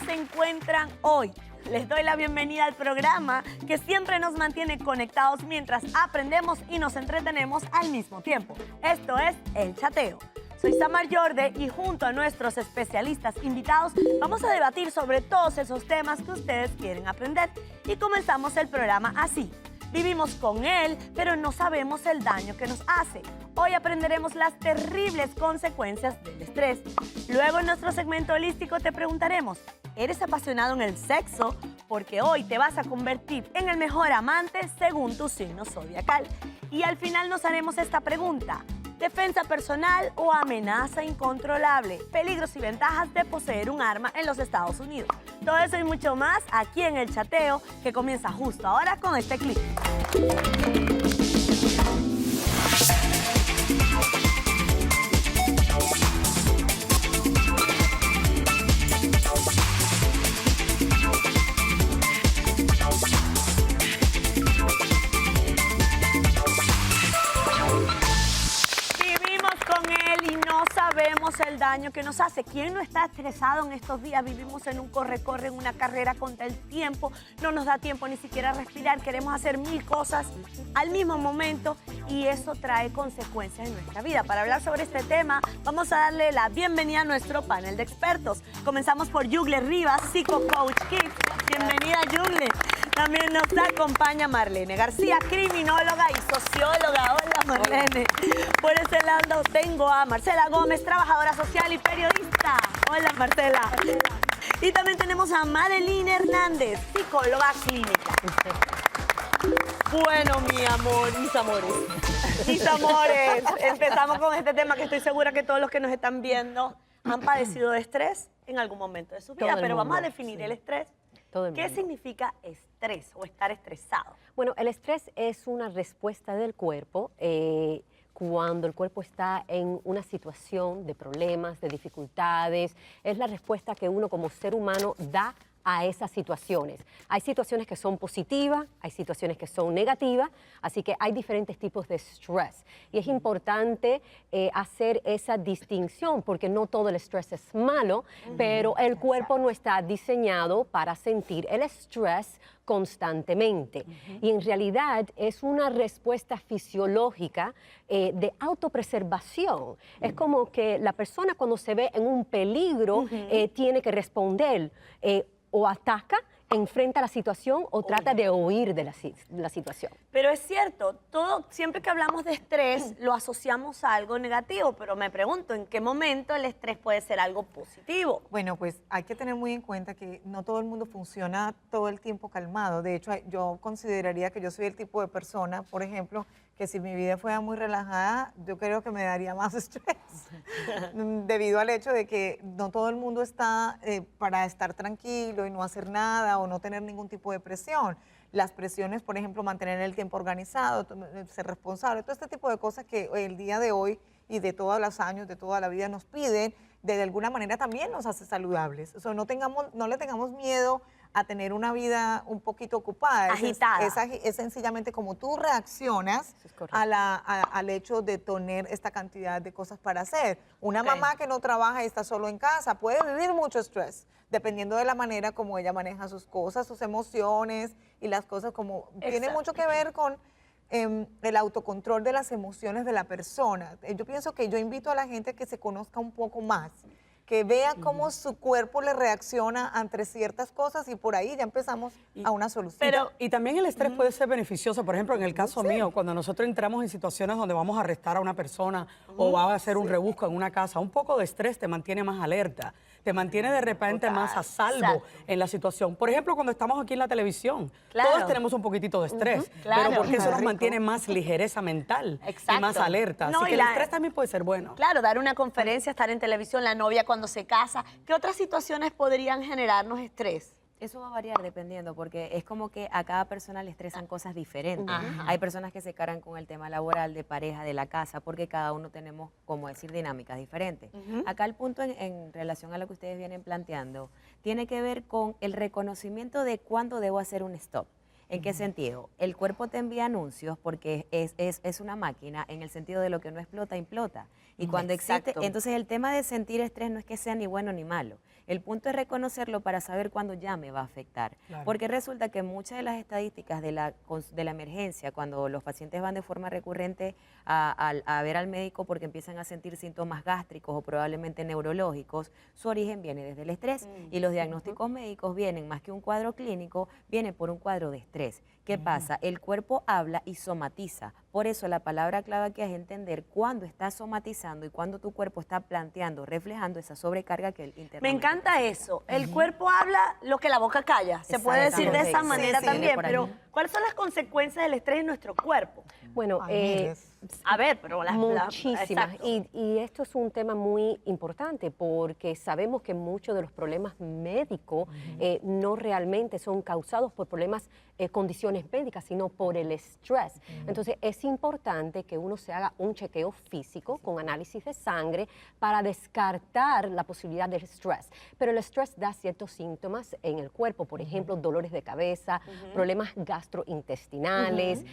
se encuentran hoy? Les doy la bienvenida al programa que siempre nos mantiene conectados mientras aprendemos y nos entretenemos al mismo tiempo. Esto es El Chateo. Soy Samar Yorde y junto a nuestros especialistas invitados vamos a debatir sobre todos esos temas que ustedes quieren aprender. Y comenzamos el programa así. Vivimos con él, pero no sabemos el daño que nos hace. Hoy aprenderemos las terribles consecuencias del estrés. Luego en nuestro segmento holístico te preguntaremos, ¿eres apasionado en el sexo? Porque hoy te vas a convertir en el mejor amante según tu signo zodiacal. Y al final nos haremos esta pregunta. ¿Defensa personal o amenaza incontrolable? Peligros y ventajas de poseer un arma en los Estados Unidos. Todo eso y mucho más aquí en El Chateo, que comienza justo ahora con este clip. Sabemos el daño que nos hace. ¿Quién no está estresado en estos días? Vivimos en un corre-corre, en una carrera contra el tiempo. No nos da tiempo ni siquiera a respirar. Queremos hacer 1000 cosas al mismo momento y eso trae consecuencias en nuestra vida. Para hablar sobre este tema, vamos a darle la bienvenida a nuestro panel de expertos. Comenzamos por Yugle Rivas, psicocoach Kids. Bienvenida, Yugle. También nos acompaña Marlene García, criminóloga y socióloga. Hola, Marlene. Por ese lado tengo a Marcela Gómez, trabajadora social y periodista. Hola, Marcela. Y también tenemos a Madeline Hernández, psicóloga clínica. Bueno, mis amores, empezamos con este tema que estoy segura que todos los que nos están viendo han padecido de estrés en algún momento de su vida, pero vamos a definir el estrés. ¿Qué significa estrés o estar estresado? Bueno, el estrés es una respuesta del cuerpo cuando el cuerpo está en una situación de problemas, de dificultades. Es la respuesta que uno como ser humano da a esas situaciones. Hay situaciones que son positivas, hay situaciones que son negativas, así que hay diferentes tipos de estrés. Y es importante hacer esa distinción, porque no todo el estrés es malo, pero el cuerpo no está diseñado para sentir el estrés constantemente. Y en realidad es una respuesta fisiológica de autopreservación. Es como que la persona cuando se ve en un peligro tiene que responder o ataca, enfrenta la situación o trata de huir de la situación. Pero es cierto, siempre que hablamos de estrés lo asociamos a algo negativo, pero me pregunto, ¿en qué momento el estrés puede ser algo positivo? Bueno, pues hay que tener muy en cuenta que no todo el mundo funciona todo el tiempo calmado. De hecho, yo consideraría que yo soy el tipo de persona, por ejemplo, que si mi vida fuera muy relajada, yo creo que me daría más estrés, debido al hecho de que no todo el mundo está para estar tranquilo y no hacer nada o no tener ningún tipo de presión. Las presiones, por ejemplo, mantener el tiempo organizado, ser responsable, todo este tipo de cosas que el día de hoy y de todos los años, de toda la vida nos piden, de alguna manera también nos hace saludables. O sea, no le tengamos miedo a tener una vida un poquito ocupada. Agitada. Es sencillamente como tú reaccionas al hecho de tener esta cantidad de cosas para hacer. Una mamá que no trabaja y está solo en casa puede vivir mucho estrés, dependiendo de la manera como ella maneja sus cosas, sus emociones y las cosas como... Tiene mucho que ver con el autocontrol de las emociones de la persona. Yo pienso que yo invito a la gente a que se conozca un poco más, que vea cómo su cuerpo le reacciona ante ciertas cosas y por ahí ya empezamos a una solución. Y también el estrés puede ser beneficioso. Por ejemplo, en el caso mío, cuando nosotros entramos en situaciones donde vamos a arrestar a una persona o va a hacer un rebusco en una casa, un poco de estrés te mantiene más alerta, te mantiene de repente más a salvo en la situación. Por ejemplo, cuando estamos aquí en la televisión, todos tenemos un poquitito de estrés, pero porque eso nos mantiene más ligereza mental y más alerta. Así que el estrés también puede ser bueno. Claro, dar una conferencia, estar en televisión, la novia cuando se casa. ¿Qué otras situaciones podrían generarnos estrés? Eso va a variar dependiendo, porque es como que a cada persona le estresan cosas diferentes. Hay personas que se cargan con el tema laboral, de pareja, de la casa, porque cada uno tenemos, como decir, dinámicas diferentes. Acá el punto en relación a lo que ustedes vienen planteando tiene que ver con el reconocimiento de cuándo debo hacer un stop. ¿En qué sentido? El cuerpo te envía anuncios porque es una máquina en el sentido de lo que no explota, implota. Y cuando existe, entonces el tema de sentir estrés no es que sea ni bueno ni malo, El punto es reconocerlo para saber cuándo ya me va a afectar. Claro. Porque resulta que muchas de las estadísticas de la emergencia, cuando los pacientes van de forma recurrente a ver al médico porque empiezan a sentir síntomas gástricos o probablemente neurológicos, su origen viene desde el estrés. Y los diagnósticos médicos vienen, más que un cuadro clínico, viene por un cuadro de estrés. ¿Qué pasa? El cuerpo habla y somatiza. Por eso la palabra clave aquí es entender cuándo está somatizando y cuándo tu cuerpo está planteando, reflejando esa sobrecarga que el internamente. Me encanta eso. El cuerpo habla lo que la boca calla. Se puede decir de esa Exactamente. manera Sí, también, por pero ahí. ¿cuáles son las consecuencias del estrés en nuestro cuerpo? Bueno, A ver, pero muchísimas. exacto. Y esto es un tema muy importante porque sabemos que muchos de los problemas médicos no realmente son causados por problemas, condiciones médicas, sino por el estrés. Entonces es importante que uno se haga un chequeo físico con análisis de sangre para descartar la posibilidad del estrés. Pero el estrés da ciertos síntomas en el cuerpo, por ejemplo, dolores de cabeza, problemas gastrointestinales,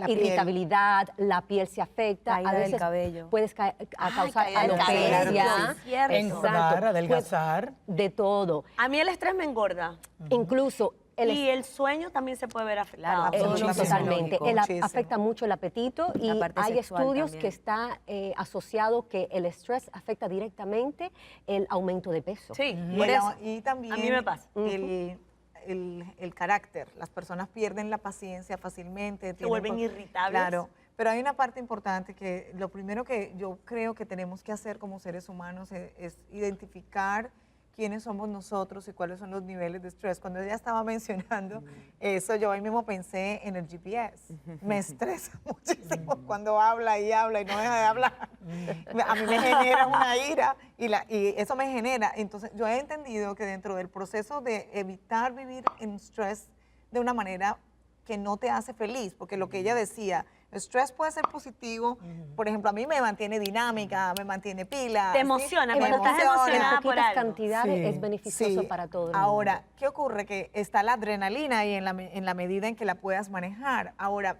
irritabilidad, la piel se afecta, Caída a del veces cabello. puedes causar caída del alopecia, cabello, sí, cierto. Engordar, adelgazar. de todo. A mí el estrés me engorda. Incluso Y el sueño también se puede ver afectado. Claro, Muchísimo. totalmente. Muchísimo. Afecta mucho el apetito y La parte hay sexual estudios también. que está asociado que el estrés afecta directamente el aumento de peso. Sí, Y, por eso. y también a mí me pasa. el carácter. Las personas pierden la paciencia fácilmente. Se vuelven irritables. Claro. Pero hay una parte importante que lo primero que yo creo que tenemos que hacer como seres humanos es identificar quiénes somos nosotros y cuáles son los niveles de estrés. Cuando ella estaba mencionando eso, yo ahí mismo pensé en el GPS. Me estresa muchísimo cuando habla y no deja de hablar. A mí me genera una ira y eso me genera. Entonces, yo he entendido que dentro del proceso de evitar vivir en estrés de una manera que no te hace feliz, porque lo que ella decía, el estrés puede ser positivo, por ejemplo, a mí me mantiene dinámica, me mantiene pila. Te ¿sí? emociona, Me cuando estás emocionada En por poquitas algo. cantidades Sí. es beneficioso Sí. para todo el mundo. Ahora, ¿qué ocurre? Que está la adrenalina y en la medida en que la puedas manejar. Ahora,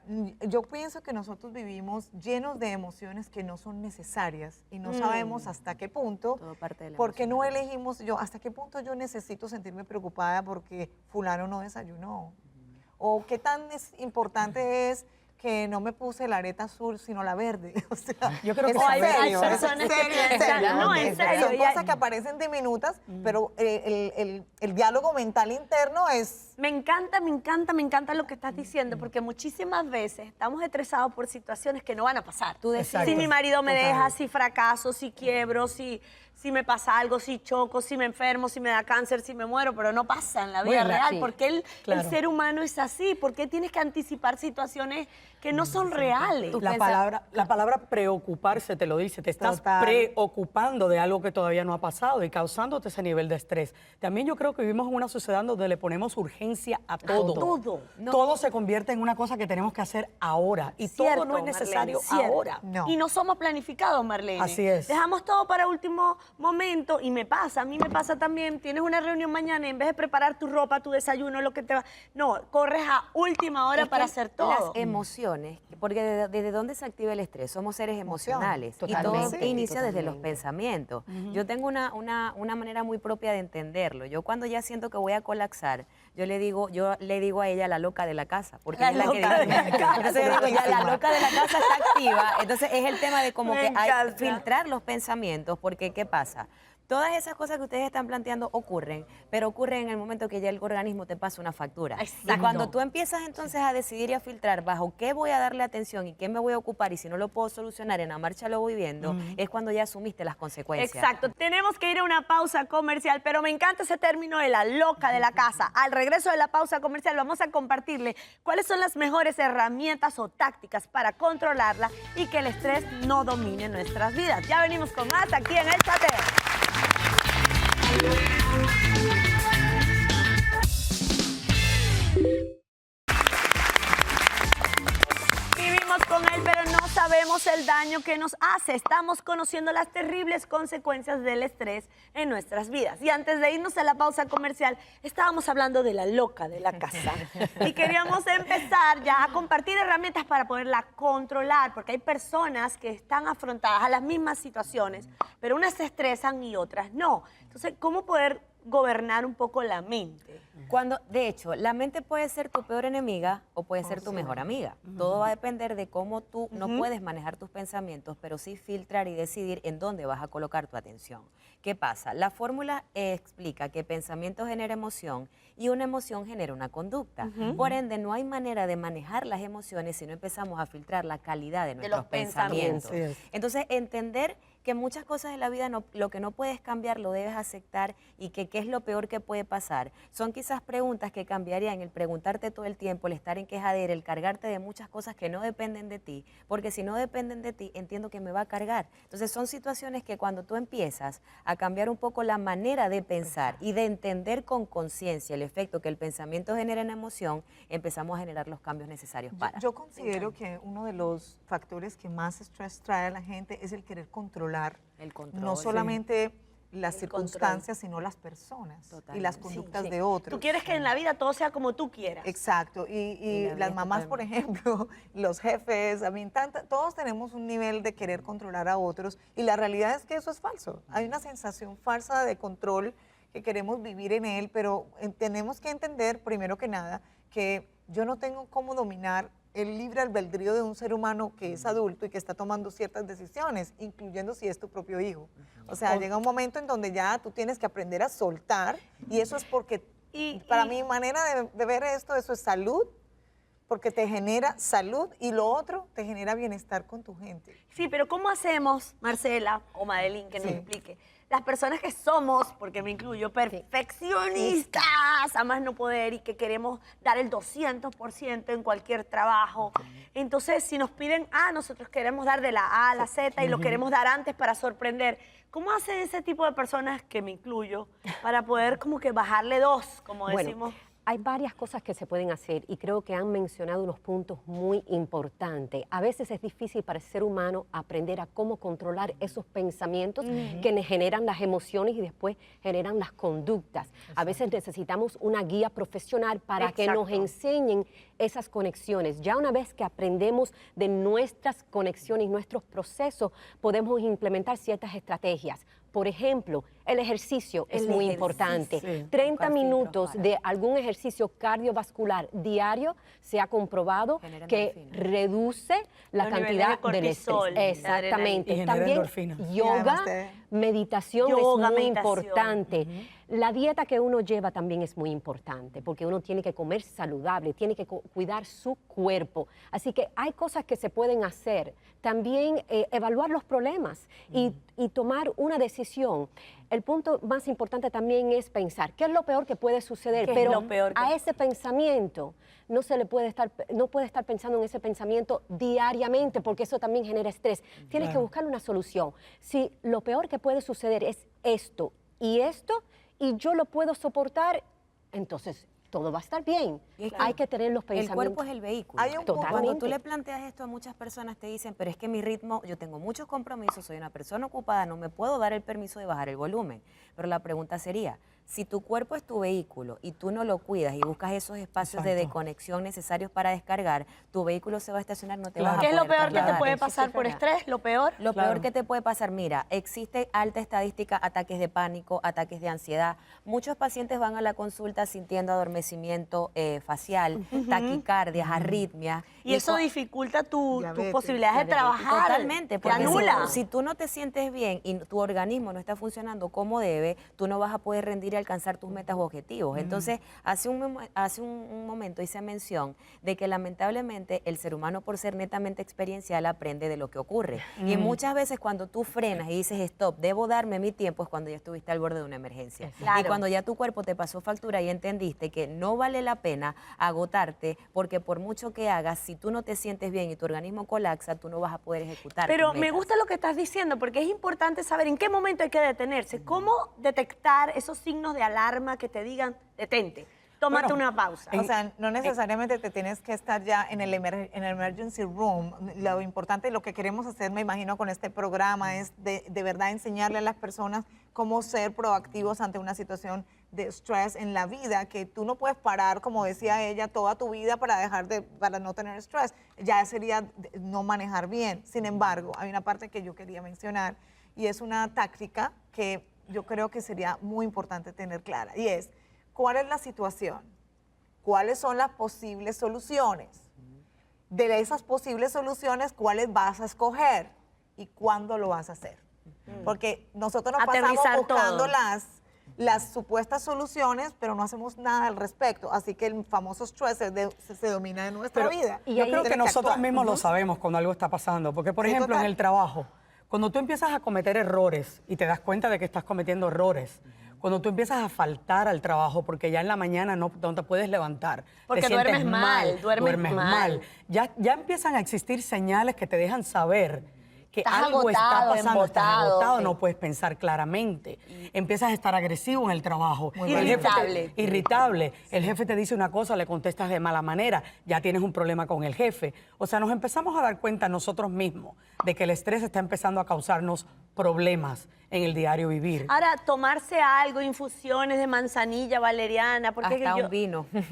yo pienso que nosotros vivimos llenos de emociones que no son necesarias y no sabemos hasta qué punto, Todo parte de la porque emoción. no elegimos hasta qué punto yo necesito sentirme preocupada porque fulano no desayunó. O qué tan importante es que no me puse la areta azul, sino la verde. O sea, Yo creo que es hay serio, es personas que serio, en piensan, serio. no, en serio, Son y hay- cosas que aparecen diminutas, pero el diálogo mental interno es... Me encanta lo que estás diciendo, porque muchísimas veces estamos estresados por situaciones que no van a pasar. Tú decides. Exacto. Si mi marido me Total. deja, si fracaso, si quiebro, si me pasa algo, si choco, si me enfermo, si me da cáncer, si me muero, pero no pasa en la vida Bueno, real, sí, porque el claro. ser humano es así. ¿Por qué tienes que anticipar situaciones que no son reales? La palabra preocuparse te lo dice, te estás Total. preocupando de algo que todavía no ha pasado y causándote ese nivel de estrés. También yo creo que vivimos en una sociedad donde le ponemos urgencia a todo. todo. Todo se convierte en una cosa que tenemos que hacer ahora y todo Cierto, no es necesario Marlene, cierto. ahora. No. Y no somos planificados, Marlene. Así es. Dejamos todo para último momento y a mí me pasa también, tienes una reunión mañana y en vez de preparar tu ropa, tu desayuno, lo que te va... No, corres a última hora Es para que hacer todo. Las emociones, porque desde dónde se activa el estrés, somos seres emocionales y todo Totalmente, inicia desde los totalmente. pensamientos. Yo tengo una manera muy propia de entenderlo. Yo cuando ya siento que voy a colapsar, yo le digo a ella la loca de la casa, porque La es la que loca de la dice. casa. Entonces yo digo, ya la loca de la casa está activa. Entonces es el tema de como Me que hay encanta. filtrar los pensamientos, porque ¿qué pasa? Todas esas cosas que ustedes están planteando ocurren, pero ocurren en el momento que ya el organismo te pasa una factura. Exacto. Y cuando tú empiezas entonces a decidir y a filtrar bajo qué voy a darle atención y qué me voy a ocupar y si no lo puedo solucionar en la marcha lo voy viendo, es cuando ya asumiste las consecuencias. Exacto. Tenemos que ir a una pausa comercial, pero me encanta ese término de la loca de la casa. Al regreso de la pausa comercial vamos a compartirle cuáles son las mejores herramientas o tácticas para controlarla y que el estrés no domine nuestras vidas. Ya venimos con más aquí en El Chateo. Vivimos con él, pero no sabemos sabemos el daño que nos hace. Estamos conociendo las terribles consecuencias del estrés en nuestras vidas. Y antes de irnos a la pausa comercial, estábamos hablando de la loca de la casa. Y queríamos empezar ya a compartir herramientas para poderla controlar, porque hay personas que están afrontadas a las mismas situaciones, pero unas se estresan y otras no. Entonces, ¿cómo poder gobernar un poco la mente? De hecho, la mente puede ser tu peor enemiga o puede ser tu mejor amiga. Todo va a depender de cómo tú no puedes manejar tus pensamientos, pero sí filtrar y decidir en dónde vas a colocar tu atención. ¿Qué pasa? La fórmula explica que pensamiento genera emoción y una emoción genera una conducta. Por ende, no hay manera de manejar las emociones si no empezamos a filtrar la calidad de nuestros pensamientos. Entonces, entender que muchas cosas de la vida lo que no puedes cambiar lo debes aceptar y que qué es lo peor que puede pasar. Son quizás preguntas que cambiarían el preguntarte todo el tiempo, el estar en quejadera, el cargarte de muchas cosas que no dependen de ti, porque si no dependen de ti, entiendo que me va a cargar. Entonces son situaciones que cuando tú empiezas a cambiar un poco la manera de pensar y de entender con conciencia el efecto que el pensamiento genera en emoción, empezamos a generar los cambios necesarios para. Yo considero que uno de los factores que más estrés trae a la gente es el querer controlar. El control. No solamente las circunstancias, sino las personas y las conductas de otros. Tú quieres que en la vida todo sea como tú quieras. Exacto. Y las mamás, por ejemplo, los jefes, todos tenemos un nivel de querer controlar a otros y la realidad es que eso es falso. Hay una sensación falsa de control que queremos vivir en él, pero tenemos que entender, primero que nada, que yo no tengo cómo dominar el libre albedrío de un ser humano que es adulto y que está tomando ciertas decisiones, incluyendo si es tu propio hijo. O sea, llega un momento en donde ya tú tienes que aprender a soltar y eso es porque, para mi manera de ver esto, eso es salud, porque te genera salud y lo otro te genera bienestar con tu gente. Sí, pero ¿cómo hacemos, Marcela o Madeline, que nos explique? Las personas que somos, porque me incluyo, perfeccionistas, a más no poder y que queremos dar el 200% en cualquier trabajo. Entonces, si nos piden A, nosotros queremos dar de la A a la Z y lo queremos dar antes para sorprender. ¿Cómo hacen ese tipo de personas, que me incluyo, para poder como que bajarle 2, como decimos? Hay varias cosas que se pueden hacer y creo que han mencionado unos puntos muy importantes. A veces es difícil para el ser humano aprender a cómo controlar esos pensamientos que generan las emociones y después generan las conductas. A veces necesitamos una guía profesional para que nos enseñen esas conexiones. Ya una vez que aprendemos de nuestras conexiones, nuestros procesos, podemos implementar ciertas estrategias. Por ejemplo, el ejercicio es muy importante. 30 minutos de algún ejercicio cardiovascular diario se ha comprobado que reduce la cantidad del estrés. Exactamente. También yoga, meditación es muy importante. La dieta que uno lleva también es muy importante porque uno tiene que comer saludable, tiene que cuidar su cuerpo. Así que hay cosas que se pueden hacer. También evaluar los problemas y tomar una decisión. El punto más importante también es pensar qué es lo peor que puede suceder, pero a ese pensamiento no puede estar pensando en ese pensamiento diariamente porque eso también genera estrés. Tienes que buscar una solución. Si lo peor que puede suceder es esto y yo lo puedo soportar, entonces todo va a estar bien. Hay que tener los pensamientos. El cuerpo es el vehículo. Cuando tú le planteas esto a muchas personas, te dicen, pero es que mi ritmo, yo tengo muchos compromisos, soy una persona ocupada, no me puedo dar el permiso de bajar el volumen. Pero la pregunta sería, si tu cuerpo es tu vehículo y tú no lo cuidas y buscas esos espacios de desconexión necesarios para descargar, tu vehículo se va a estacionar, no te vas a poder ¿Qué es lo peor que te trasladar? puede pasar por estrés? ¿Lo peor? Lo peor que te puede pasar, mira, existe alta estadística, ataques de pánico, ataques de ansiedad. Muchos pacientes van a la consulta sintiendo adormecimiento facial, taquicardias, arritmias. Y eso dificulta tus posibilidades de trabajar. Totalmente, Te porque anula. si tú no te sientes bien y tu organismo no está funcionando como debe, tú no vas a poder rendir y alcanzar tus metas u objetivos. Entonces, hace un momento hice mención de que lamentablemente el ser humano, por ser netamente experiencial, aprende de lo que ocurre. Y muchas veces cuando tú frenas y dices, stop, debo darme mi tiempo, es cuando ya estuviste al borde de una emergencia. Claro. Y cuando ya tu cuerpo te pasó factura y entendiste que no vale la pena agotarte, porque por mucho que hagas, si tú no te sientes bien y tu organismo colapsa, tú no vas a poder ejecutar. Pero tus me metas. gusta lo que estás diciendo, porque es importante saber en qué momento hay que detenerse. ¿Cómo detectar esos signos de alarma que te digan, detente? tómate Bueno, una pausa. O sea, no necesariamente te tienes que estar ya en el emergency room. Lo importante, lo que queremos hacer, me imagino, con este programa es de verdad enseñarle a las personas cómo ser proactivos ante una situación de estrés en la vida, que tú no puedes parar, como decía ella, toda tu vida para no tener estrés. Ya sería no manejar bien. Sin embargo, hay una parte que yo quería mencionar y es una táctica que yo creo que sería muy importante tener clara, y es: ¿cuál es la situación? ¿Cuáles son las posibles soluciones? De esas posibles soluciones, ¿cuáles vas a escoger? ¿Y cuándo lo vas a hacer? Porque nosotros nos pasamos Aterrizar buscando todo. las supuestas soluciones, pero no hacemos nada al respecto. Así que el famoso stress se domina en nuestra vida. Yo creo que Tienes nosotros actuar. mismos lo sabemos cuando algo está pasando. Porque, por Sí, ejemplo, total. en el trabajo, cuando tú empiezas a cometer errores y te das cuenta de que estás cometiendo errores, cuando tú empiezas a faltar al trabajo porque ya en la mañana no te puedes levantar, Porque te sientes duermes mal, duermes mal. ya empiezan a existir señales que te dejan saber que Estás algo está agotado, pasando, estás embotado, agotado, sí. no puedes pensar claramente, empiezas a estar agresivo en el trabajo. Muy El jefe irritable. irritable. El jefe te dice una cosa, le contestas de mala manera, ya tienes un problema con el jefe. O sea, nos empezamos a dar cuenta nosotros mismos de que el estrés está empezando a causarnos problemas en el diario vivir. Ahora, tomarse algo, infusiones de manzanilla, valeriana, porque Hasta yo- un vino. un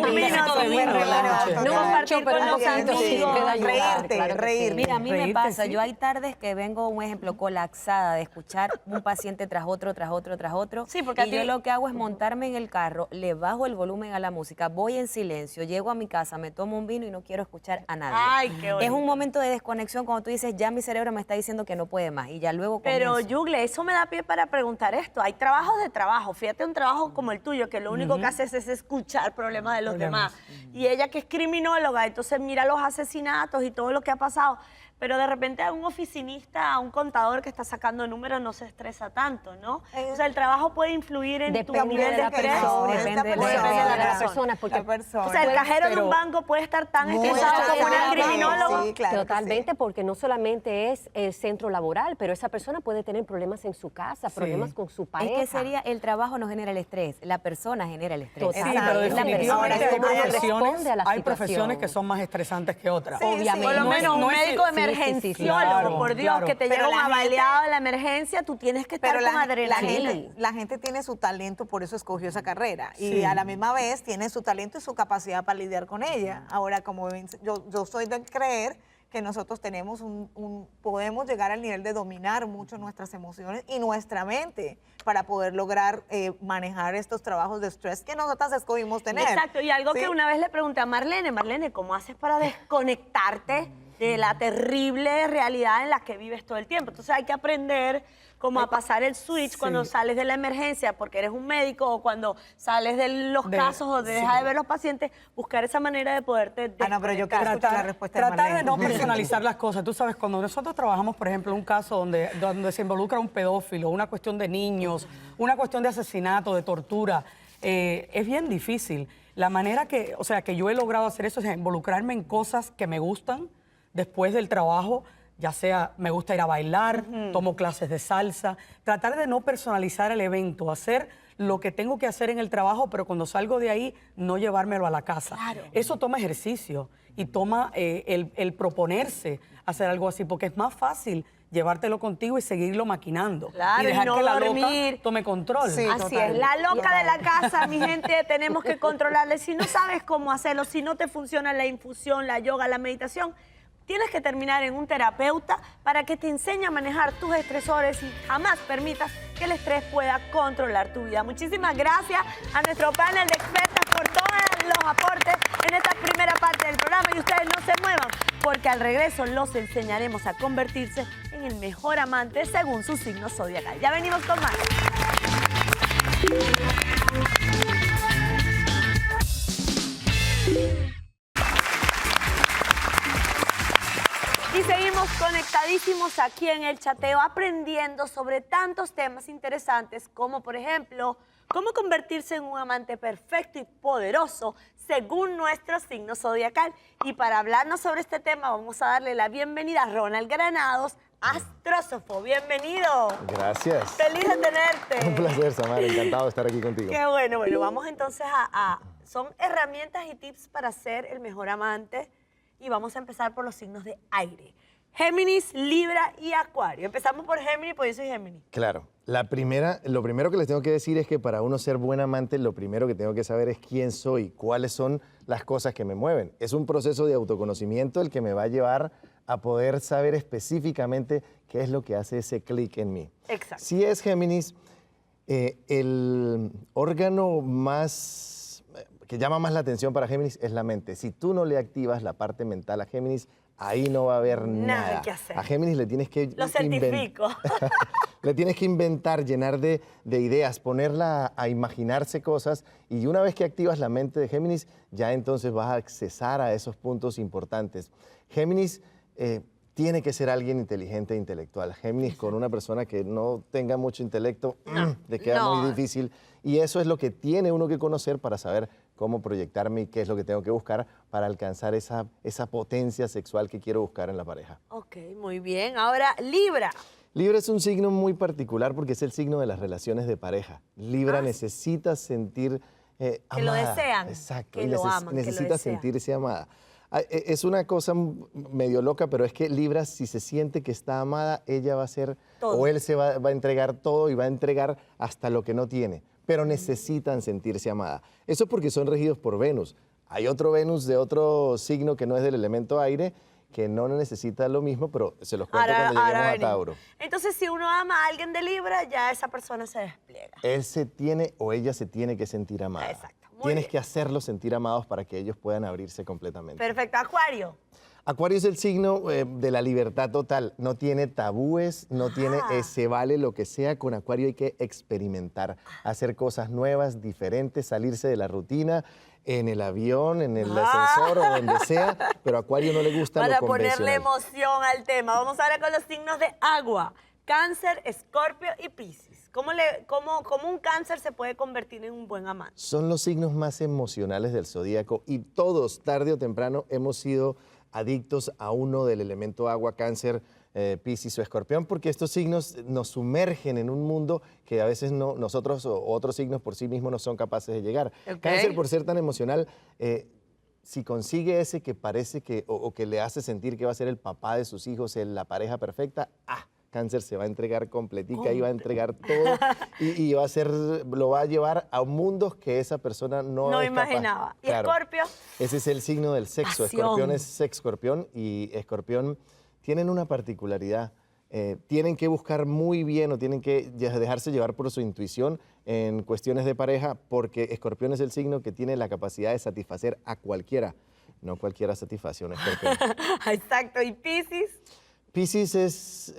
Un vino vasito de sí, vino en la noche. No compartir mucho, pero con un los poquito sí, amigos. puede ayudar, reírte, claro que reír. sí. Mira, a mí me Reírte, pasa, sí. yo hay tardes que vengo, un ejemplo, colapsada de escuchar un paciente tras otro, tras otro, tras otro. Sí, porque a y ti- yo lo que hago es montarme en el carro, le bajo el volumen a la música, voy en silencio, llego a mi casa, me tomo un vino y no quiero escuchar a nadie. Ay, qué Es bonito. un momento de desconexión cuando tú dices, ya mi cerebro me está diciendo que no puede más y ya luego Pero, comienzo. Yugle, eso me da pie para preguntar esto. Hay trabajos de trabajo. Fíjate, un trabajo como el tuyo, que lo único que haces es escuchar problemas de los Problemas. demás. Y ella, que es criminóloga, entonces mira los asesinatos y todo lo que ha pasado. Pero de repente a un oficinista, a un contador que está sacando números, no se estresa tanto, ¿no? O sea, el trabajo puede influir en tu Depende nivel de de la estrés. persona. Depende de la Depende de la persona. persona. Porque La persona. O sea, el cajero de un banco puede estar tan Muy estresado como una estresado, criminóloga. sí, claro que Totalmente, sí. porque no solamente es el centro laboral, pero esa persona puede tener problemas en su casa, problemas con su Es pareja. que sería, el trabajo no genera el estrés, la persona genera el estrés. Total. Sí, pero Es la definitivamente persona, hay es cómo ella profesiones, responde a la hay situación. profesiones que son más estresantes que otras. Sí, Obviamente. Por lo No es- menos un no es- médico sí, sí, sí, emergenciólogo, claro, por Dios, claro. que te Pero llega un la gente- avaliado de la emergencia, tú tienes que estar Pero con la adrenalina. gente tiene su talento, por eso escogió esa carrera. Y Sí. a la misma vez tiene su talento y su capacidad para lidiar con ella. Ahora, como yo soy de creer que nosotros tenemos podemos llegar al nivel de dominar mucho nuestras emociones y nuestra mente para poder lograr manejar estos trabajos de estrés que nosotras escogimos tener. Exacto, y algo ¿Sí? que una vez le pregunté a Marlene, ¿cómo haces para desconectarte de la terrible realidad en la que vives todo el tiempo? Entonces hay que aprender cómo a pasar el switch cuando Sí. sales de la emergencia porque eres un médico o cuando sales de los casos o dejas de ver los pacientes, buscar esa manera de poderte Ah, no, pero yo quiero desconectar. escuchar la respuesta de Tratar de Marlene. no personalizar las cosas. Tú sabes, cuando nosotros trabajamos, por ejemplo, en un caso donde se involucra un pedófilo, una cuestión de niños, una cuestión de asesinato, de tortura, es bien difícil. La manera que yo he logrado hacer eso es involucrarme en cosas que me gustan después del trabajo, ya sea me gusta ir a bailar, tomo clases de salsa, tratar de no personalizar el evento, hacer lo que tengo que hacer en el trabajo, pero cuando salgo de ahí, no llevármelo a la casa. Eso toma ejercicio y toma el proponerse hacer algo así, porque es más fácil llevártelo contigo y seguirlo maquinando. Claro, y dejar y no que la dormir. loca tome control. Sí. Así total. es, la loca de la casa, mi gente, tenemos que controlarle. Si no sabes cómo hacerlo, si no te funciona la infusión, la yoga, la meditación, tienes que terminar en un terapeuta para que te enseñe a manejar tus estresores y jamás permitas que el estrés pueda controlar tu vida. Muchísimas gracias a nuestro panel de expertas por todos los aportes en esta primera parte del programa y ustedes no se muevan porque al regreso los enseñaremos a convertirse en el mejor amante según su signo zodiacal. Ya venimos con más. Y seguimos conectadísimos aquí en el chateo, aprendiendo sobre tantos temas interesantes como, por ejemplo, cómo convertirse en un amante perfecto y poderoso según nuestro signo zodiacal. Y para hablarnos sobre este tema vamos a darle la bienvenida a Ronald Granados, Astrósofo, bienvenido. Gracias. Feliz de tenerte. Un placer, Samara. Encantado de estar aquí contigo. Qué bueno. Bueno, vamos entonces son herramientas y tips para ser el mejor amante. Y vamos a empezar por los signos de aire. Géminis, Libra y Acuario. Empezamos por Géminis, pues yo soy Géminis. Claro. Lo primero que les tengo que decir es que para uno ser buen amante, lo primero que tengo que saber es quién soy, cuáles son las cosas que me mueven. Es un proceso de autoconocimiento el que me va a llevar a poder saber específicamente qué es lo que hace ese clic en mí. Exacto. Si es Géminis, el órgano que llama más la atención para Géminis es la mente. Si tú no le activas la parte mental a Géminis, ahí no va a haber nada. Que hacer. A Géminis le tienes que Lo certifico. Le tienes que inventar, llenar de ideas, ponerla a imaginarse cosas, y una vez que activas la mente de Géminis, ya entonces vas a accesar a esos puntos importantes. Géminis tiene que ser alguien inteligente e intelectual. Géminis con una persona que no tenga mucho intelecto, le queda muy difícil, y eso es lo que tiene uno que conocer para saber cómo proyectarme y qué es lo que tengo que buscar para alcanzar esa potencia sexual que quiero buscar en la pareja. Ok, muy bien. Ahora, Libra. Libra es un signo muy particular porque es el signo de las relaciones de pareja. Libra necesita sentir amada. Que lo desean. Exacto. Que y lo aman, que lo necesita desean. sentirse amada. Es una cosa medio loca, pero es que Libra, si se siente que está amada, ella va a hacer, Todo. o él va a entregar todo y va a entregar hasta lo que no tiene. Pero necesitan sentirse amada. Eso porque son regidos por Venus. Hay otro Venus de otro signo que no es del elemento aire, que no necesita lo mismo, pero se los cuento cuando lleguemos a venimos. Tauro. Entonces, si uno ama a alguien de Libra, ya esa persona se despliega. Él se tiene o ella se tiene que sentir amada. Exacto, muy Tienes bien. que hacerlos sentir amados para que ellos puedan abrirse completamente. Perfecto. Acuario. Acuario es el signo de la libertad total. No tiene tabúes, no tiene, se vale lo que sea. Con Acuario hay que experimentar, hacer cosas nuevas, diferentes, salirse de la rutina, en el avión, en el ascensor o donde sea, pero a Acuario no le gusta Para lo ponerle convencional. emoción al tema. Vamos ahora con los signos de agua. Cáncer, Escorpio y Piscis. ¿Cómo un cáncer se puede convertir en un buen amante? Son los signos más emocionales del zodíaco y todos, tarde o temprano, hemos sido adictos a uno del elemento agua, Cáncer, Piscis o Escorpión, porque estos signos nos sumergen en un mundo que a veces nosotros o otros signos por sí mismos no son capaces de llegar. Ok. Cáncer, por ser tan emocional, si consigue ese que parece que, o que le hace sentir que va a ser el papá de sus hijos, la pareja perfecta, Cáncer se va a entregar completica y va a entregar todo y lo va a llevar a mundos que esa persona no es capaz. imaginaba. ¿Y Claro. Escorpio? Ese es el signo del sexo. Pasión. Escorpión es sexcorpión y Escorpión tienen una particularidad. Tienen que buscar muy bien o tienen que dejarse llevar por su intuición en cuestiones de pareja, porque Escorpión es el signo que tiene la capacidad de satisfacer a cualquiera. No cualquiera satisface a un escorpión. Exacto. ¿Y Piscis? Piscis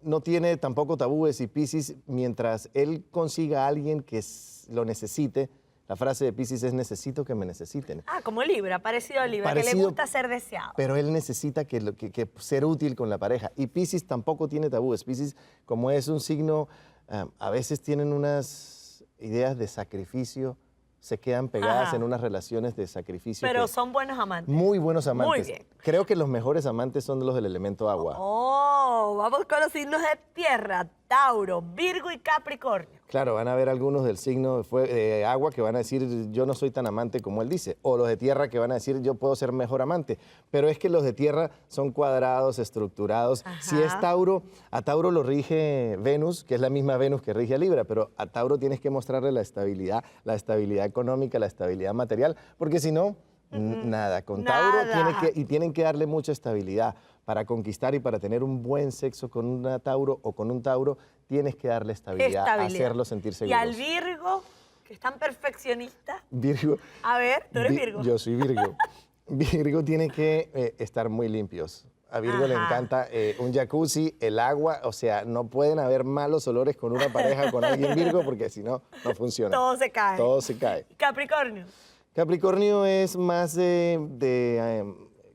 no tiene tampoco tabúes, y Piscis, mientras él consiga a alguien que lo necesite, la frase de Piscis es necesito que me necesiten. Como Libra, parecido a Libra, que le Parecido, gusta ser deseado. Pero él necesita que ser útil con la pareja. Y Piscis tampoco tiene tabúes. Piscis, como es un signo, a veces tienen unas ideas de sacrificio, se quedan pegadas en unas relaciones de sacrificio. Pero son buenos amantes. Muy buenos amantes. Muy bien. Creo que los mejores amantes son los del elemento agua. Vamos con los signos de tierra. Tauro, Virgo y Capricornio. Claro, van a haber algunos del signo de agua que van a decir, yo no soy tan amante como él dice, o los de tierra que van a decir, yo puedo ser mejor amante. Pero es que los de tierra son cuadrados, estructurados. Si es Tauro, a Tauro lo rige Venus, que es la misma Venus que rige a Libra, pero a Tauro tienes que mostrarle la estabilidad económica, la estabilidad material, porque si no, nada. Con Tauro tienen que darle mucha estabilidad. Para conquistar y para tener un buen sexo con una Tauro o con un Tauro, tienes que darle estabilidad. Hacerlo sentir Y seguros. al Virgo, que es tan perfeccionista. Virgo. A ver, tú eres Virgo. Yo soy Virgo. Virgo tiene que estar muy limpios. A Virgo le encanta un jacuzzi, el agua, o sea, no pueden haber malos olores con una pareja, con alguien Virgo, porque si no, no funciona. Todo se cae. Todo se cae. Capricornio. Capricornio es más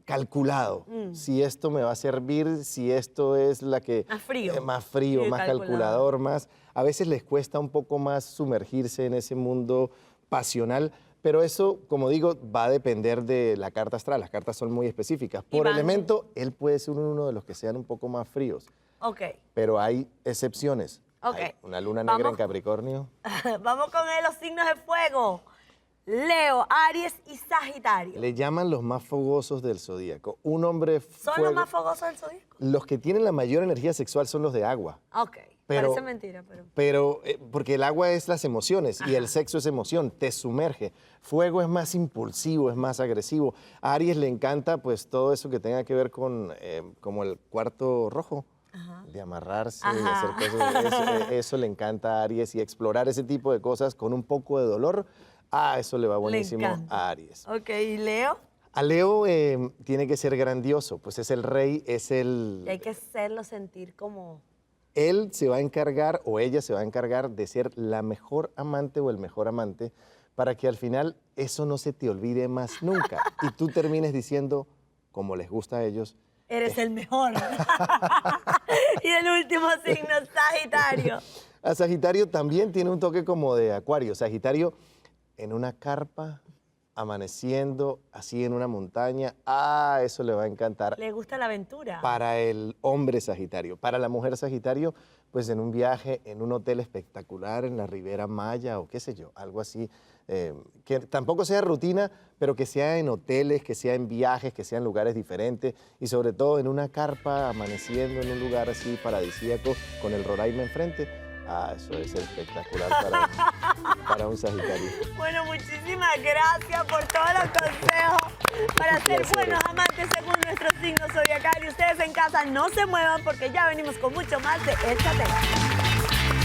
calculado. Si esto me va a servir, si esto es la que... Más frío. Más frío, Sí, más calculador, más... A veces les cuesta un poco más sumergirse en ese mundo pasional, Pero eso, como digo, va a depender de la carta astral. Las cartas son muy específicas. Por van- elemento, él puede ser uno de los que sean un poco más fríos, Ok. pero hay excepciones. Ok. Hay una luna negra Vamos. en Capricornio. Vamos con los signos de fuego. Leo, Aries y Sagitario. Le llaman los más fogosos del zodíaco. Un hombre ¿Son fuego. los más fogosos del zodíaco? Los que tienen la mayor energía sexual son los de agua. Ok. Pero- Parece mentira, pero... Pero, porque el agua es las emociones y el sexo es emoción, te sumerge. Fuego es más impulsivo, es más agresivo. A Aries le encanta pues todo eso que tenga que ver con como el cuarto rojo, de amarrarse, de hacer cosas. Eso le encanta a Aries y explorar ese tipo de cosas con un poco de dolor. Eso le va buenísimo encanta. a Aries. Ok, ¿y Leo? A Leo tiene que ser grandioso, pues es el rey, es el... Y hay que hacerlo sentir como... Él se va a encargar o ella se va a encargar de ser la mejor amante o el mejor amante para que al final eso no se te olvide más nunca y tú termines diciendo, como les gusta a ellos, Eres el mejor. Y el último signo, Sagitario. a Sagitario también tiene un toque como de Acuario. Sagitario en una carpa, amaneciendo, así en una montaña, eso le va a encantar. Le gusta la aventura. Para el hombre Sagitario. Para la mujer Sagitario, pues en un viaje, en un hotel espectacular, en la Riviera Maya o qué sé yo, algo así, que tampoco sea rutina, pero que sea en hoteles, que sea en viajes, que sea en lugares diferentes y sobre todo en una carpa, amaneciendo en un lugar así paradisíaco, con el Roraima enfrente. Eso es espectacular para un Sagitario. Bueno, muchísimas gracias por todos los consejos para ser placer. buenos amantes según nuestro signo zodiacal. Y ustedes en casa no se muevan porque ya venimos con mucho más de El Chateo.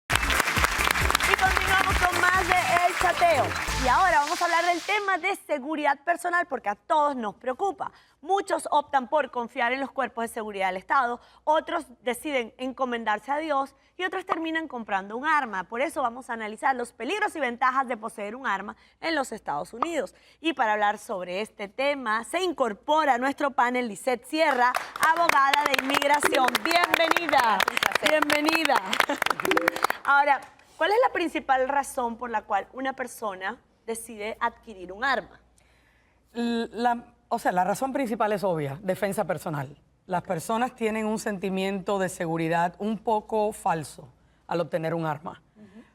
Y continuamos con más de El Chateo. Y ahora vamos a hablar del tema de seguridad personal porque a todos nos preocupa. Muchos optan por confiar en los cuerpos de seguridad del Estado, otros deciden encomendarse a Dios y otros terminan comprando un arma. Por eso vamos a analizar los peligros y ventajas de poseer un arma en los Estados Unidos. Y para hablar sobre este tema se incorpora a nuestro panel Lisette Sierra, abogada de inmigración. Bienvenida. Bienvenida. Ahora, ¿cuál es la principal razón por la cual una persona decide adquirir un arma? La razón principal es obvia, defensa personal. Las personas tienen un sentimiento de seguridad un poco falso al obtener un arma.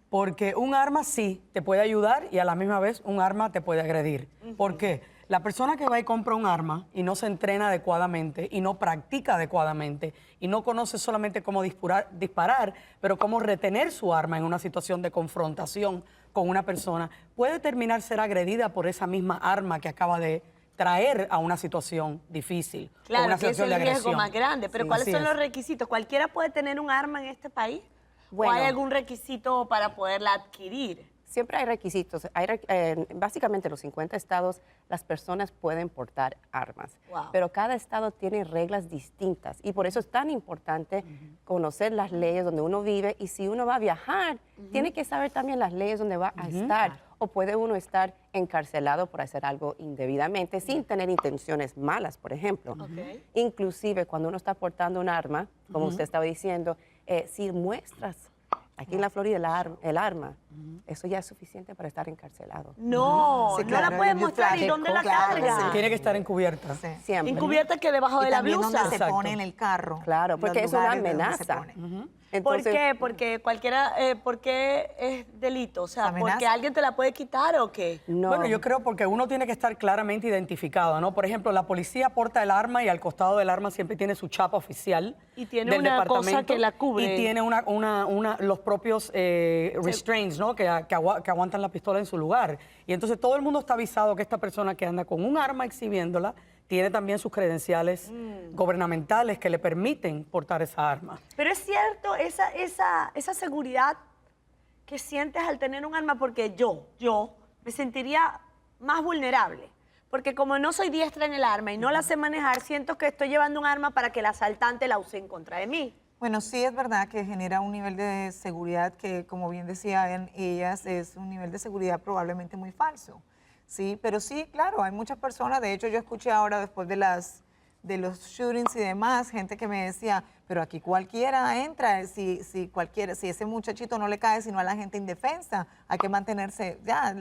Porque un arma sí te puede ayudar y a la misma vez un arma te puede agredir. ¿Por qué? La persona que va y compra un arma y no se entrena adecuadamente y no practica adecuadamente y no conoce solamente cómo disparar, pero cómo retener su arma en una situación de confrontación con una persona, puede terminar ser agredida por esa misma arma que acaba de traer a una situación difícil, o Claro, una que es situación de el riesgo agresión. más grande. Pero Sí, ¿cuáles así son es. los requisitos? ¿Cualquiera puede tener un arma en este país? Bueno. ¿O hay algún requisito para poderla adquirir? Siempre hay requisitos. Básicamente en los 50 estados las personas pueden portar armas, Wow. pero cada estado tiene reglas distintas y por eso es tan importante conocer las leyes donde uno vive y si uno va a viajar, tiene que saber también las leyes donde va a estar o puede uno estar encarcelado por hacer algo indebidamente sin tener intenciones malas, por ejemplo. Inclusive cuando uno está portando un arma, como usted estaba diciendo, si muestras aquí en la Florida el arma, eso ya es suficiente para estar encarcelado. No, Sí, no claro, la puede el mostrar. ¿Y flash, dónde la claro que carga? sí. Tiene que estar encubierta. Sí. Siempre. Encubierta que debajo Y de la también blusa. donde se Exacto. pone en el carro. Claro, los porque es una lugares de donde se amenaza. pone. ¿Por Entonces, qué? Porque cualquiera, ¿por qué es delito? O sea, ¿Amenaza? ¿porque alguien te la puede quitar o qué? No. Bueno, yo creo porque uno tiene que estar claramente identificado, ¿no? Por ejemplo, la policía porta el arma y al costado del arma siempre tiene su chapa oficial. Y tiene del una cosa departamento que la cubre. Y tiene los propios restraints, ¿no? Que aguantan la pistola en su lugar. Y entonces todo el mundo está avisado que esta persona que anda con un arma exhibiéndola tiene también sus credenciales gubernamentales que le permiten portar esa arma. Pero es cierto esa seguridad que sientes al tener un arma, porque yo me sentiría más vulnerable. Porque como no soy diestra en el arma y no la sé manejar, siento que estoy llevando un arma para que el asaltante la use en contra de mí. Bueno, sí es verdad que genera un nivel de seguridad que, como bien decían ellas, es un nivel de seguridad probablemente muy falso. Sí, pero sí, claro, hay muchas personas, de hecho yo escuché ahora después de de los shootings y demás, gente que me decía, pero aquí cualquiera entra, si ese muchachito no le cae sino a la gente indefensa, hay que mantenerse, ya,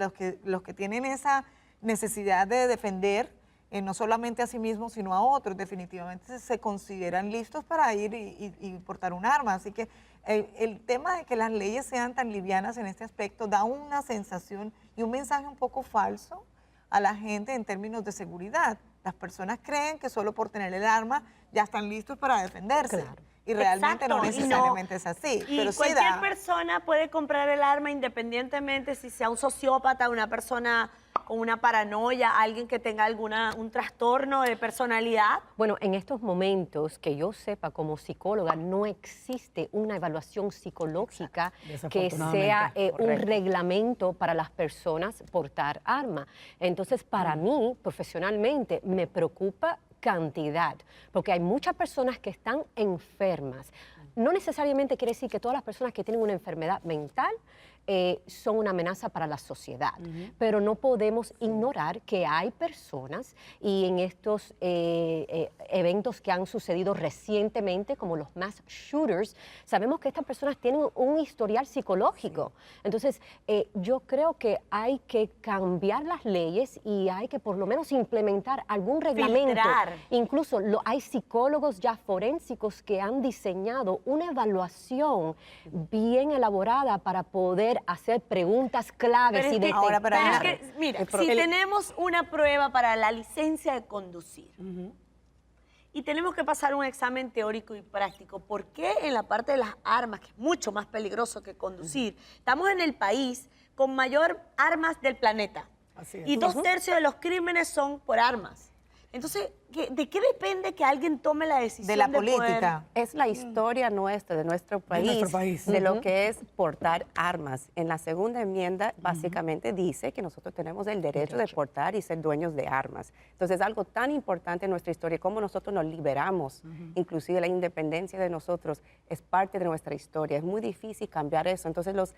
los que tienen esa necesidad de defender, no solamente a sí mismos, sino a otros, definitivamente se consideran listos para ir y portar un arma. Así que el tema de que las leyes sean tan livianas en este aspecto da una sensación y un mensaje un poco falso a la gente en términos de seguridad. Las personas creen que solo por tener el arma ya están listos para defenderse. Claro. Y realmente Exacto, no necesariamente es así. Y Pero sí cualquier da. persona puede comprar el arma independientemente si sea un sociópata, una persona con una paranoia, alguien que tenga un trastorno de personalidad. Bueno, en estos momentos, que yo sepa como psicóloga, no existe una evaluación psicológica que sea un reglamento para las personas portar arma. Entonces, para mí, profesionalmente, me preocupa cantidad, porque hay muchas personas que están enfermas. No necesariamente quiere decir que todas las personas que tienen una enfermedad mental son una amenaza para la sociedad, pero no podemos ignorar que hay personas, y en estos eventos que han sucedido recientemente, como los mass shooters, sabemos que estas personas tienen un historial psicológico. Entonces, yo creo que hay que cambiar las leyes y hay que por lo menos implementar algún reglamento. Filtrar. Incluso hay psicólogos ya forensicos que han diseñado una evaluación bien elaborada para poder hacer preguntas claves Pero y es que- detectar. pero es que, mira, si tenemos una prueba para la licencia de conducir y tenemos que pasar un examen teórico y práctico, ¿por qué en la parte de las armas, que es mucho más peligroso que conducir, estamos en el país con mayor armas del planeta? Así es. Y 2/3 de los crímenes son por armas. Entonces, ¿de qué depende que alguien tome la decisión De la poder- política. Es la historia nuestra, de nuestro país, de lo que es portar armas. En la segunda enmienda, básicamente dice que nosotros tenemos el derecho de portar y ser dueños de armas. Entonces, es algo tan importante en nuestra historia, cómo nosotros nos liberamos, inclusive la independencia de nosotros, es parte de nuestra historia. Es muy difícil cambiar eso. Entonces, los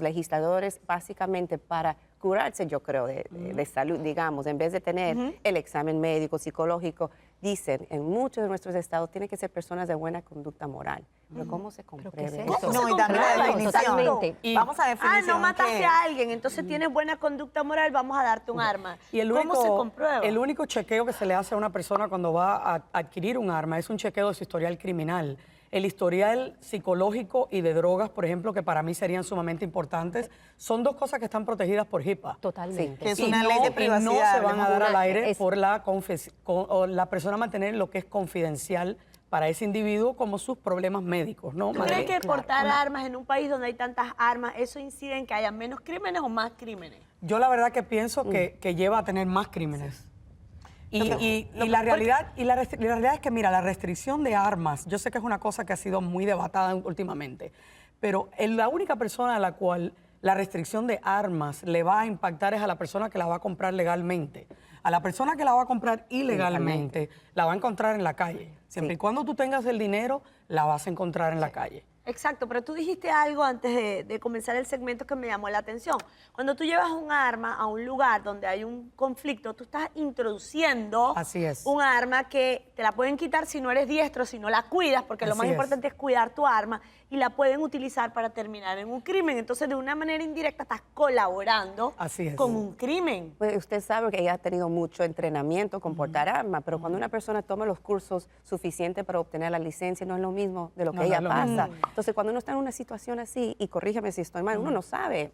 legisladores, básicamente, para curarse, yo creo, de salud, digamos, en vez de tener el examen médico, psicológico, dicen, en muchos de nuestros estados tienen que ser personas de buena conducta moral. Pero ¿cómo se comprueba ¿qué es eso? eso? No, y dame la Claro, definición. totalmente. Vamos a definición. no mataste ¿qué a es? alguien, entonces tienes buena conducta moral, vamos a darte un arma. Y ¿Cómo se comprueba? el único chequeo que se le hace a una persona cuando va a adquirir un arma es un chequeo de su historial criminal. El historial psicológico y de drogas, por ejemplo, que para mí serían sumamente importantes, son dos cosas que están protegidas por HIPAA. Totalmente. Que es Y una no- ley de y privacidad. no se van a hablemos dar de al una- aire es- por o la persona mantener lo que es confidencial para ese individuo como sus problemas médicos, ¿no? ¿Tú crees que Claro, portar armas en un país donde hay tantas armas, eso incide en que haya menos crímenes o más crímenes? Yo la verdad que pienso que lleva a tener más crímenes. Y la realidad es que, mira, la restricción de armas, yo sé que es una cosa que ha sido muy debatada últimamente, pero la única persona a la cual la restricción de armas le va a impactar es a la persona que la va a comprar legalmente. A la persona que la va a comprar ilegalmente la va a encontrar en la calle. Siempre y cuando tú tengas el dinero, la vas a encontrar en la calle. Exacto, pero tú dijiste algo antes de comenzar el segmento que me llamó la atención. Cuando tú llevas un arma a un lugar donde hay un conflicto, tú estás introduciendo Así es. un arma que te la pueden quitar si no eres diestro, si no la cuidas, porque lo Así más es. importante es cuidar tu arma, y la pueden utilizar para terminar en un crimen. Entonces, de una manera indirecta, estás colaborando Así es. con un crimen. Pues usted sabe que ella ha tenido mucho entrenamiento con portar armas, pero cuando una persona toma los cursos suficientes para obtener la licencia, no es lo mismo de lo que No, no ella es lo pasa. Entonces, cuando uno está en una situación así, y corrígeme si estoy mal, uno no sabe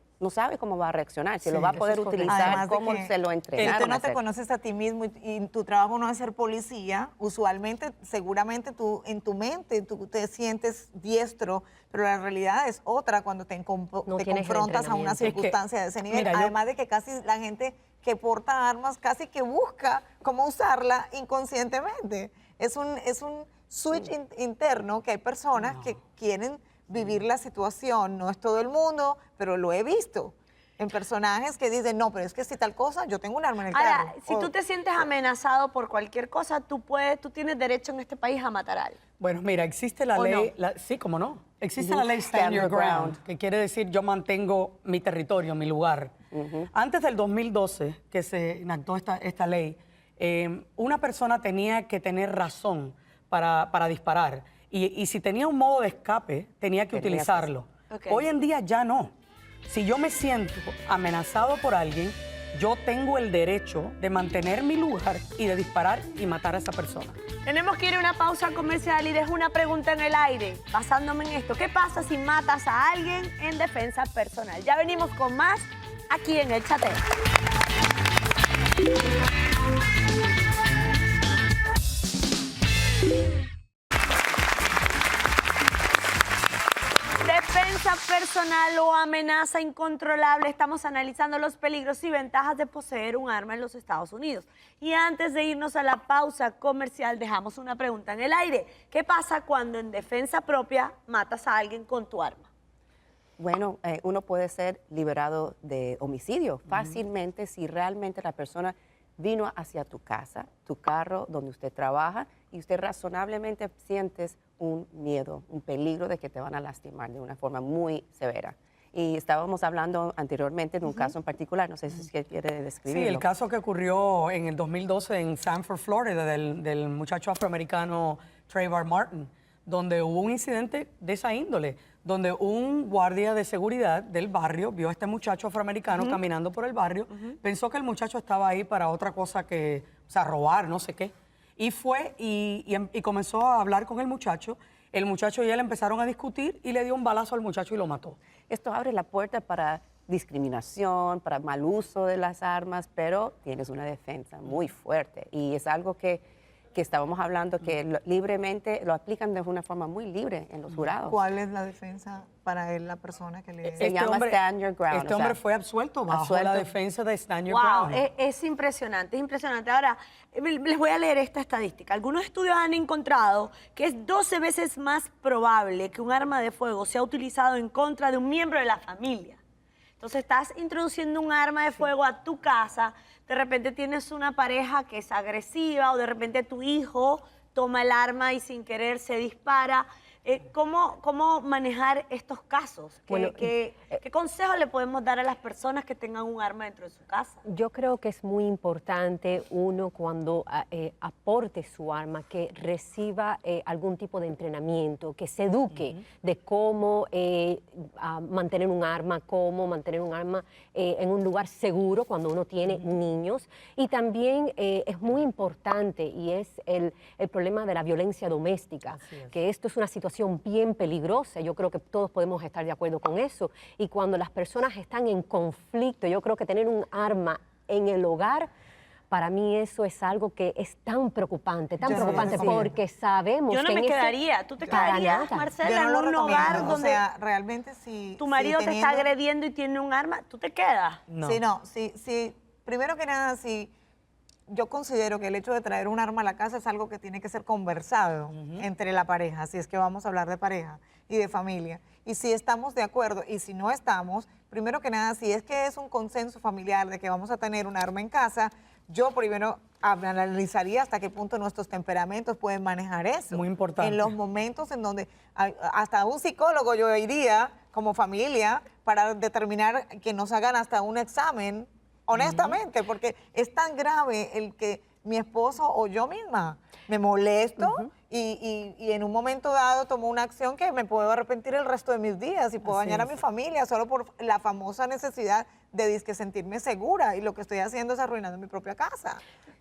cómo va a reaccionar, si Sí, lo va a eso poder es correcto. utilizar, Además de cómo que se lo Si entrenaron tú no a te hacer. conoces a ti mismo y tu trabajo no es ser policía, usualmente, seguramente tú en tu mente tú te sientes diestro, pero la realidad es otra cuando te No tienes el confrontas a una entrenamiento. circunstancia de ese nivel. mira, yo- Además de que casi la gente que porta armas casi que busca cómo usarla inconscientemente. Es un switch interno que hay personas que quieren vivir la situación. No es todo el mundo, pero lo he visto en personajes que dicen, no, pero es que si tal cosa, yo tengo un arma en el Ahora, carro. si O- tú te sientes amenazado por cualquier cosa, tú tienes derecho en este país a matar a alguien. Bueno, mira, existe la ¿O ley, no? sí, cómo no. Existe la ley Stand Your Ground, que quiere decir yo mantengo mi territorio, mi lugar. Antes del 2012, que se enactó esta ley, una persona tenía que tener razón para disparar. Y si tenía un modo de escape, tenía que utilizarlo. Okay. Hoy en día ya no. Si yo me siento amenazado por alguien, yo tengo el derecho de mantener mi lugar y de disparar y matar a esa persona. Tenemos que ir a una pausa comercial y dejo una pregunta en el aire, basándome en esto. ¿Qué pasa si matas a alguien en defensa personal? Ya venimos con más aquí en El Chateo. Defensa personal o amenaza incontrolable. Estamos analizando los peligros y ventajas de poseer un arma en los Estados Unidos. Y antes de irnos a la pausa comercial, dejamos una pregunta en el aire. ¿Qué pasa cuando en defensa propia matas a alguien con tu arma? Bueno, uno puede ser liberado de homicidio fácilmente si realmente la persona vino hacia tu casa, tu carro, donde usted trabaja, y usted razonablemente sientes un miedo, un peligro de que te van a lastimar de una forma muy severa. Y estábamos hablando anteriormente de un caso en particular, no sé si usted quiere describirlo. Sí, el caso que ocurrió en el 2012 en Sanford, Florida, del muchacho afroamericano Trayvon Martin, donde hubo un incidente de esa índole, donde un guardia de seguridad del barrio vio a este muchacho afroamericano caminando por el barrio, pensó que el muchacho estaba ahí para otra cosa que, o sea, robar, no sé qué, y fue y comenzó a hablar con el muchacho y él empezaron a discutir y le dio un balazo al muchacho y lo mató. Esto abre la puerta para discriminación, para mal uso de las armas, pero tienes una defensa muy fuerte y es algo que estábamos hablando que libremente lo aplican de una forma muy libre en los jurados. ¿Cuál es la defensa para él, la persona que le... Se llama Stand Your Ground. Este hombre fue absuelto bajo la defensa de Stand Your Wow, Ground. es impresionante, es impresionante. Ahora, les voy a leer esta estadística. Algunos estudios han encontrado que es 12 veces más probable que un arma de fuego sea utilizado en contra de un miembro de la familia. Entonces, estás introduciendo un arma de fuego a tu casa, de repente tienes una pareja que es agresiva o de repente tu hijo toma el arma y sin querer se dispara. ¿Cómo manejar estos casos? ¿Qué consejos le podemos dar a las personas que tengan un arma dentro de su casa? Yo creo que es muy importante uno cuando aporte su arma, que reciba algún tipo de entrenamiento, que se eduque de cómo mantener un arma, en un lugar seguro cuando uno tiene niños. Y también es muy importante y es el problema de la violencia doméstica, que esto es una situación bien peligrosa. Yo creo que todos podemos estar de acuerdo con eso. Y cuando las personas están en conflicto, yo creo que tener un arma en el hogar, para mí eso es algo que es tan preocupante, porque sabemos yo no que me quedaría. ¿Tú te quedarías, Marcela, en un hogar donde, o sea, realmente si tu marido te está agrediendo y tiene un arma? ¿Tú te quedas? No. Sí, primero que nada, yo considero que el hecho de traer un arma a la casa es algo que tiene que ser conversado entre la pareja, si es que vamos a hablar de pareja y de familia. Y si estamos de acuerdo y si no estamos, primero que nada, si es que es un consenso familiar de que vamos a tener un arma en casa, yo primero analizaría hasta qué punto nuestros temperamentos pueden manejar eso. Muy importante. En los momentos en donde hasta un psicólogo yo iría como familia para determinar que nos hagan hasta un examen, honestamente, porque es tan grave el que mi esposo o yo misma me molesto y en un momento dado tomo una acción que me puedo arrepentir el resto de mis días y puedo dañar a mi familia solo por la famosa necesidad de sentirme segura, y lo que estoy haciendo es arruinando mi propia casa.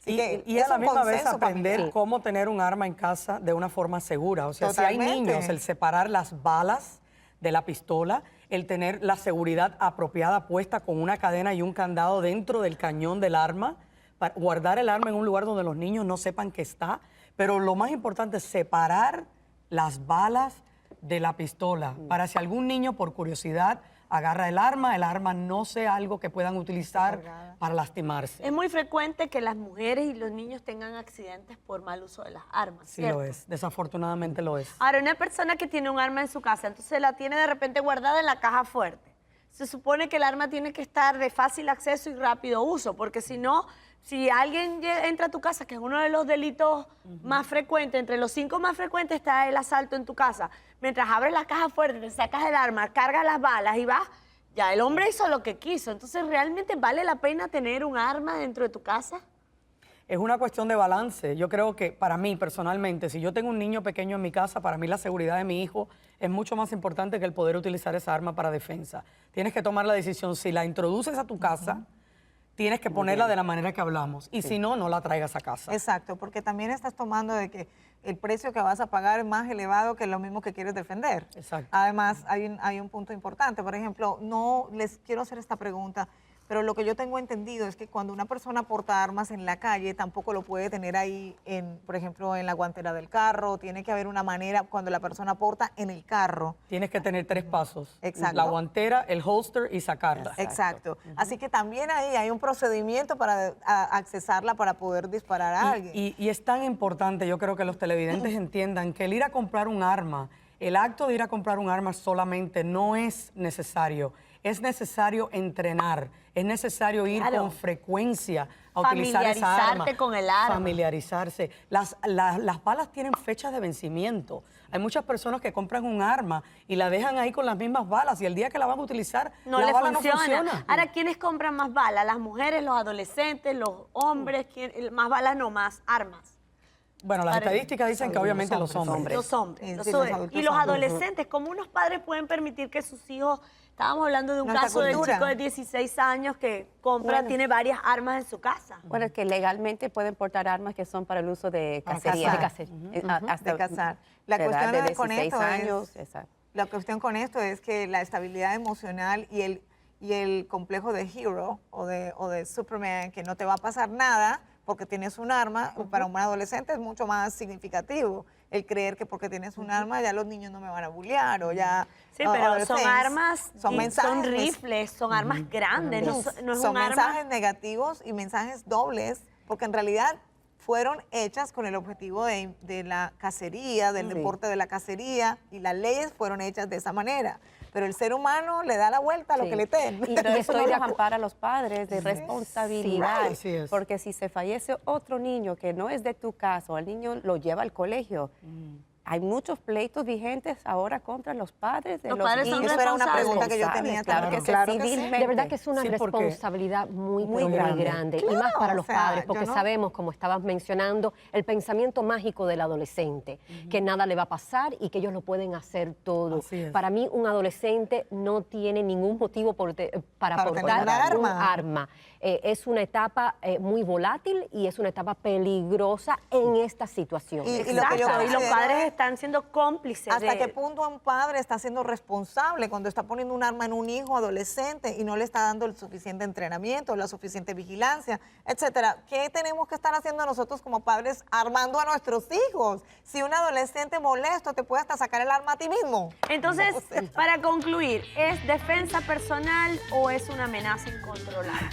Y a la misma vez aprender cómo tener un arma en casa de una forma segura. O sea, Totalmente. Si hay niños, el separar las balas de la pistola, el tener la seguridad apropiada puesta con una cadena y un candado dentro del cañón del arma, para guardar el arma en un lugar donde los niños no sepan que está, pero lo más importante es separar las balas de la pistola, para si algún niño por curiosidad agarra el arma no sea algo que puedan utilizar para lastimarse. Es muy frecuente que las mujeres y los niños tengan accidentes por mal uso de las armas, Sí ¿cierto? lo es, desafortunadamente lo es. Ahora, una persona que tiene un arma en su casa, entonces la tiene de repente guardada en la caja fuerte. Se supone que el arma tiene que estar de fácil acceso y rápido uso, porque si no, si alguien entra a tu casa, que es uno de los delitos más frecuentes, entre los 5 más frecuentes está el asalto en tu casa, mientras abres la caja fuerte, te sacas el arma, cargas las balas y vas, ya el hombre hizo lo que quiso. Entonces, ¿realmente vale la pena tener un arma dentro de tu casa? Es una cuestión de balance. Yo creo que para mí, personalmente, si yo tengo un niño pequeño en mi casa, para mí la seguridad de mi hijo es mucho más importante que el poder utilizar esa arma para defensa. Tienes que tomar la decisión. Si la introduces a tu casa, tienes que ponerla de la manera que hablamos. Y si no, no la traigas a casa. Exacto, porque también estás tomando de que el precio que vas a pagar es más elevado que lo mismo que quieres defender. Exacto. Además, hay un punto importante. Por ejemplo, no les quiero hacer esta pregunta, pero lo que yo tengo entendido es que cuando una persona porta armas en la calle, tampoco lo puede tener ahí, por ejemplo, en la guantera del carro. Tiene que haber una manera cuando la persona porta en el carro. Tienes que tener 3 pasos. Exacto. La guantera, el holster y sacarla. Exacto. Así que también ahí hay un procedimiento para accesarla para poder disparar a alguien. Y es tan importante, yo creo que los televidentes entiendan que el ir a comprar un arma, el acto de ir a comprar un arma solamente no es necesario. Es necesario entrenar, es necesario ir con frecuencia a utilizar esa arma. Familiarizarte con el arma. Familiarizarse. Las balas tienen fechas de vencimiento. Hay muchas personas que compran un arma y la dejan ahí con las mismas balas y el día que la van a utilizar, no la le bala funciona. no funciona. Ahora, ¿quiénes compran más balas? ¿Las mujeres, los adolescentes, los hombres? Más balas, no más armas. Bueno, las estadísticas dicen que obviamente los hombres. Los hombres. Sí, los los hombres. adultos Y los hombres. adolescentes, ¿cómo unos padres pueden permitir que sus hijos... Estábamos hablando de un Nuestra caso del cultura. chico de 16 años que compra, tiene varias armas en su casa. Bueno, es que legalmente pueden portar armas que son para el uso de Para cacería. cazar. Hasta De cazar. La edad cuestión de con 16 esto años. es, Exacto. la cuestión con esto es que la estabilidad emocional y el complejo de hero o de Superman, que no te va a pasar nada porque tienes un arma, para un adolescente es mucho más significativo el creer que porque tienes un arma ya los niños no me van a bullear o ya... Sí, pero son armas, son mensajes, son rifles, son armas grandes, no es son un arma... mensajes negativos y mensajes dobles, porque en realidad fueron hechas con el objetivo de la cacería, del deporte de la cacería, y las leyes fueron hechas de esa manera. Pero el ser humano le da la vuelta a lo Sí. que le den. Pero eso no Estoy de los ampara a los padres de responsabilidad. Sí, así es. Porque si se fallece otro niño que no es de tu casa, o el niño lo lleva al colegio, hay muchos pleitos vigentes ahora contra los padres de Los los padres son niños. Eso era una pregunta que yo responsables, tenía claro, también. que Claro que sí. civilmente. De verdad que es una Sí, porque- responsabilidad muy, Muy pero muy grande. grande. Y Claro, más para los o sea, padres, yo porque no- sabemos, como estabas mencionando, el pensamiento mágico del adolescente, que nada le va a pasar y que ellos lo pueden hacer todo. Así es. Para mí, un adolescente no tiene ningún motivo para Para tener portar un un arma. arma. Es una etapa muy volátil y es una etapa peligrosa en esta situación. Y lo que yo Exacto, y los considero padres es- están siendo cómplices ¿Hasta de... qué punto un padre está siendo responsable cuando está poniendo un arma en un hijo adolescente y no le está dando el suficiente entrenamiento, la suficiente vigilancia, etcétera? ¿Qué tenemos que estar haciendo nosotros como padres armando a nuestros hijos? Si un adolescente molesto te puede hasta sacar el arma a ti mismo. Entonces, para concluir, ¿es defensa personal o es una amenaza incontrolable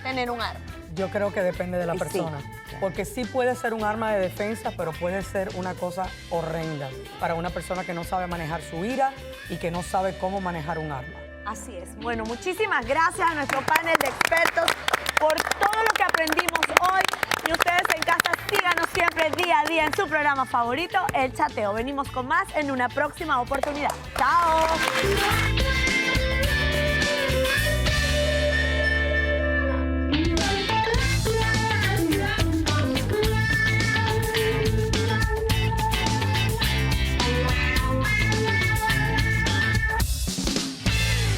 tener un arma? Yo creo que depende de la Sí, persona. claro. Porque sí puede ser un arma de defensa, pero puede ser una cosa horrenda para una persona que no sabe manejar su ira y que no sabe cómo manejar un arma. Así es. Bueno, muchísimas gracias a nuestro panel de expertos por todo lo que aprendimos hoy. Y ustedes en casa síganos siempre día a día en su programa favorito, El Chateo. Venimos con más en una próxima oportunidad. ¡Chao!